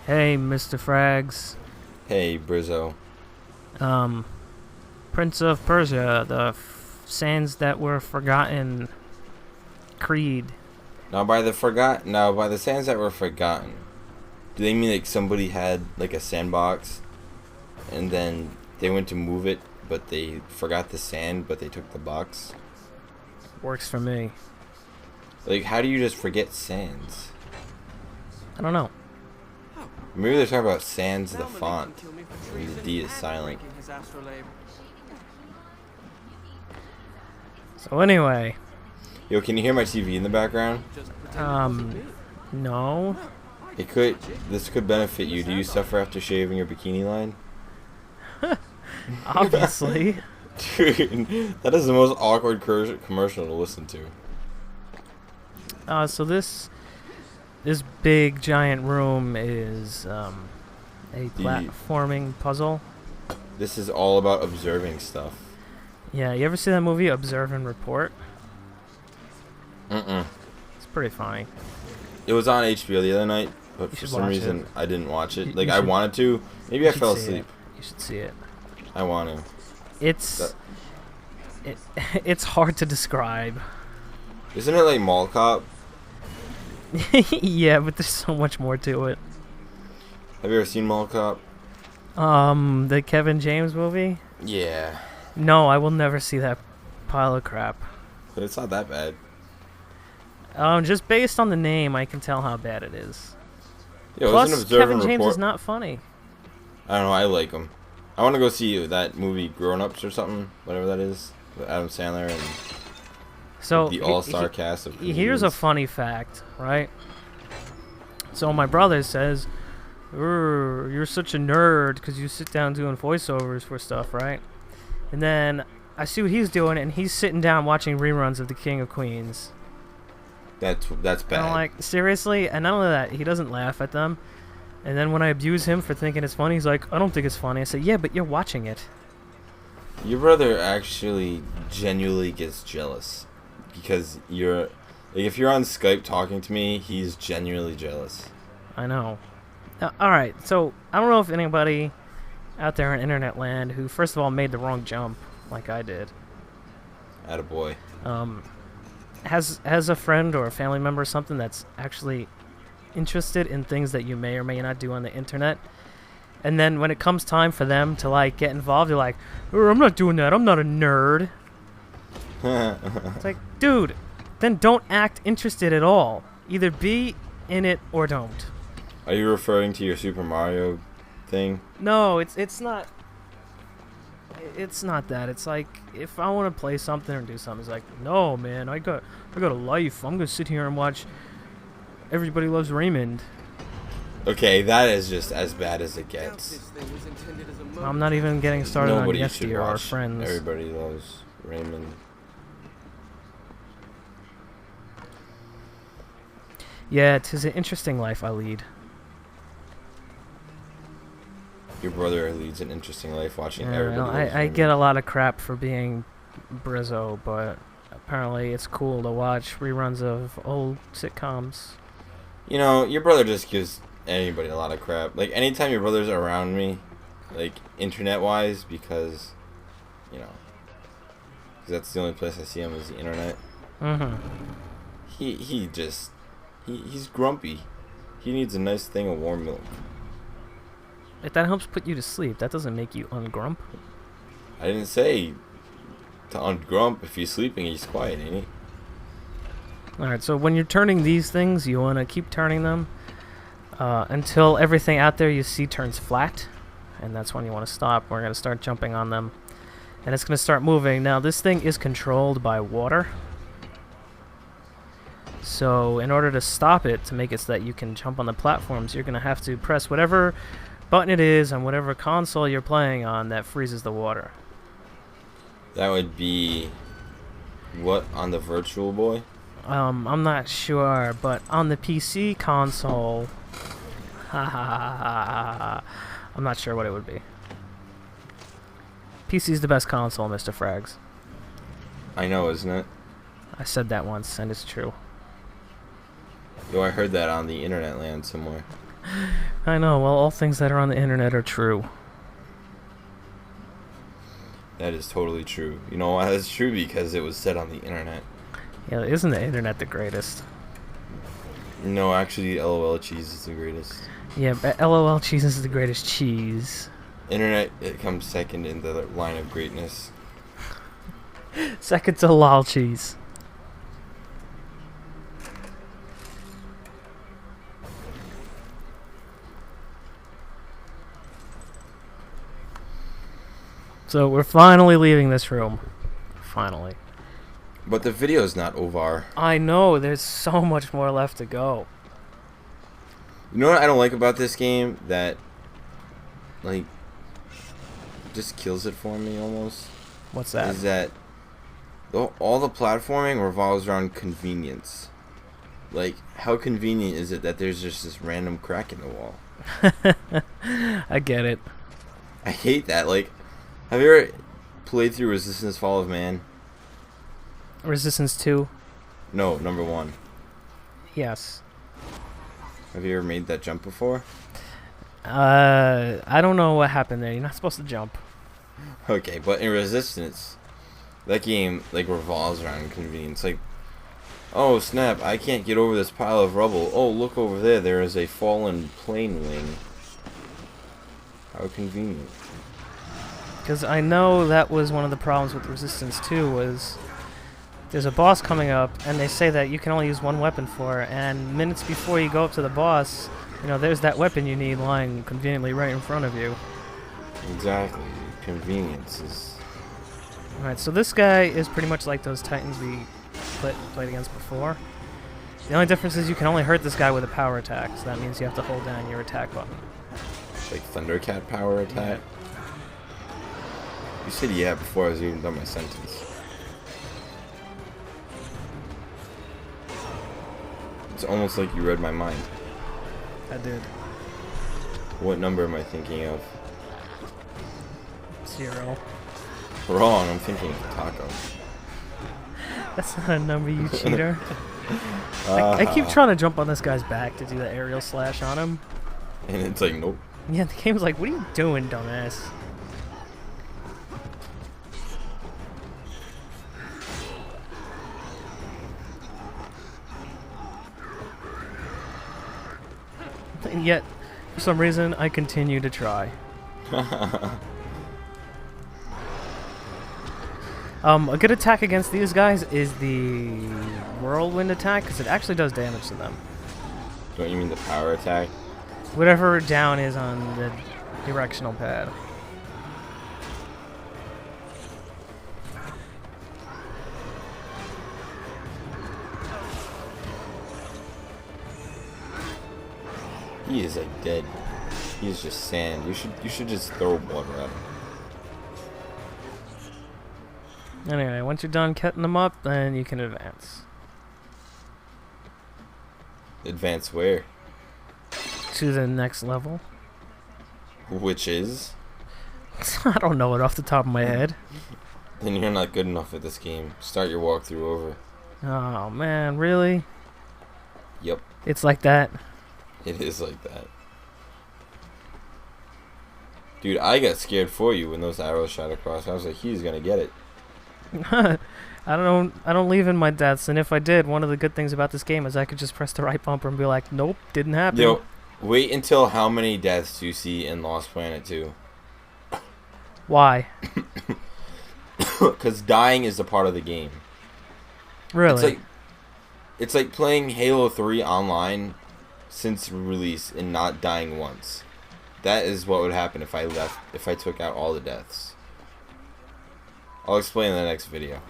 Hey, Mr. Frags. Hey, Brizzo. Prince of Persia, the sands that were forgotten. Creed. Now by the sands that were forgotten, do they mean like somebody had like a sandbox, and then they went to move it, but they forgot the sand, but they took the box? Works for me. Like, how do you just forget sands? I don't know. Maybe they're talking about sans the font, and the D is silent. So anyway. Yo, can you hear my TV in the background? No. This could benefit you. Do you suffer after shaving your bikini line? Obviously. Dude, that is the most awkward commercial to listen to. So this big giant room is a platforming puzzle. This is all about observing stuff. Yeah, you ever see that movie Observe and Report? Mm-mm. It's pretty funny. It was on HBO the other night, but for some reason I didn't watch it. Like, I wanted to. Maybe I fell asleep. You should see it. I want to. It's hard to describe. Isn't it like Mall Cop? Yeah, but there's so much more to it. Have you ever seen Mall Cop? The Kevin James movie? Yeah. No, I will never see that pile of crap. But it's not that bad. Just based on the name, I can tell how bad it is. Yo, Plus, Kevin James is not funny. I don't know, I like him. I want to go see that movie Grown Ups or something, whatever that is, with Adam Sandler and the all-star cast of comedians. Here's a funny fact, right? So my brother says, "You're such a nerd because you sit down doing voiceovers for stuff, right?" And then I see what he's doing, and he's sitting down watching reruns of The King of Queens. That's bad. And I'm like, seriously? And not only that, he doesn't laugh at them. And then when I abuse him for thinking it's funny, he's like, I don't think it's funny. I say, yeah, but you're watching it. Your brother actually genuinely gets jealous because if you're on Skype talking to me, he's genuinely jealous. I know. Alright, so I don't know if anybody out there in internet land who, first of all, made the wrong jump, like I did. Attaboy. Has a friend or a family member or something that's actually interested in things that you may or may not do on the internet, and then when it comes time for them to like get involved, you're like, I'm not doing that, I'm not a nerd. It's like, dude, then don't act interested at all. Either be in it or don't. Are you referring to your Super Mario thing? No, it's not. It's not that. It's like, if I want to play something or do something, it's like, no, man, I got a life. I'm gonna sit here and watch Everybody Loves Raymond. Okay, that is just as bad as it gets. I'm not even getting started Nobody on should Yesteryear or watch Friends. Everybody Loves Raymond. Yeah, 'tis an interesting life I lead. Your brother leads an interesting life watching Everybody Loves Raymond. I get a lot of crap for being Brizzo, but apparently it's cool to watch reruns of old sitcoms. You know, your brother just gives anybody a lot of crap. Like, anytime your brother's around me, like, internet-wise, because, you know, because that's the only place I see him is the internet. Mm-hmm. He's grumpy. He needs a nice thing of warm milk. If that helps put you to sleep, that doesn't make you ungrump. I didn't say to ungrump. If he's sleeping, he's quiet, ain't he? Alright, so when you're turning these things, you want to keep turning them until everything out there you see turns flat. And that's when you want to stop. We're going to start jumping on them. And it's going to start moving. Now, this thing is controlled by water. So in order to stop it, to make it so that you can jump on the platforms, you're going to have to press whatever button it is on whatever console you're playing on that freezes the water. That would be what on the Virtual Boy? I'm not sure, but on the PC console, I'm not sure what it would be. PC's the best console, Mr. Frags. I know, isn't it? I said that once, and it's true. Yo, I heard that on the internet land somewhere. I know. Well, all things that are on the internet are true. That is totally true. You know why that's true? Because it was said on the internet. Yeah, isn't the internet the greatest? No, actually, LOL cheese is the greatest. Yeah, but LOL cheese is the greatest cheese. Internet, it comes second in the line of greatness. Second to lol cheese. So we're finally leaving this room. Finally. But the video is not over. I know, there's so much more left to go. You know what I don't like about this game? That, like, just kills it for me almost. What's that? Is that all the platforming revolves around convenience. Like, how convenient is it that there's just this random crack in the wall? I get it. I hate that. Like, have you ever played through Resistance Fall of Man? Resistance 2? No, number 1. Yes. Have you ever made that jump before? I don't know what happened there. You're not supposed to jump. Okay, but in Resistance, that game, like, revolves around convenience. Like, oh, snap, I can't get over this pile of rubble. Oh, look over there. There is a fallen plane wing. How convenient. Because I know that was one of the problems with Resistance 2 was there's a boss coming up, and they say that you can only use one weapon for it, and minutes before you go up to the boss, you know, there's that weapon you need lying conveniently right in front of you. Exactly. Convenience is... Alright, so this guy is pretty much like those Titans we played against before. The only difference is you can only hurt this guy with a power attack, so that means you have to hold down your attack button. Like Thundercat power attack? You said yeah before I was even done my sentence. It's almost like you read my mind. I did. What number am I thinking of? 0. Wrong, I'm thinking of taco. That's not a number, you cheater. I keep trying to jump on this guy's back to do the aerial slash on him. And it's like, nope. Yeah, the game's like, what are you doing, dumbass? And yet, for some reason, I continue to try. A good attack against these guys is the whirlwind attack, because it actually does damage to them. Don't you mean the power attack? Whatever down is on the directional pad. He is like dead. He is just sand. You should just throw water at him. Anyway, once you're done cutting them up, then you can advance. Advance where? To the next level. Which is? I don't know it off the top of my head. Then you're not good enough at this game. Start your walkthrough over. Oh man, really? Yep. It's like that? It is like that. Dude, I got scared for you when those arrows shot across. I was like, he's gonna get it. I don't leave in my deaths, and if I did, one of the good things about this game is I could just press the right bumper and be like, nope, didn't happen. Yo, wait until how many deaths you see in Lost Planet 2. Why? Because dying is a part of the game. Really? It's like playing Halo 3 online since release and not dying once. That is what would happen if I took out all the deaths. I'll explain in the next video.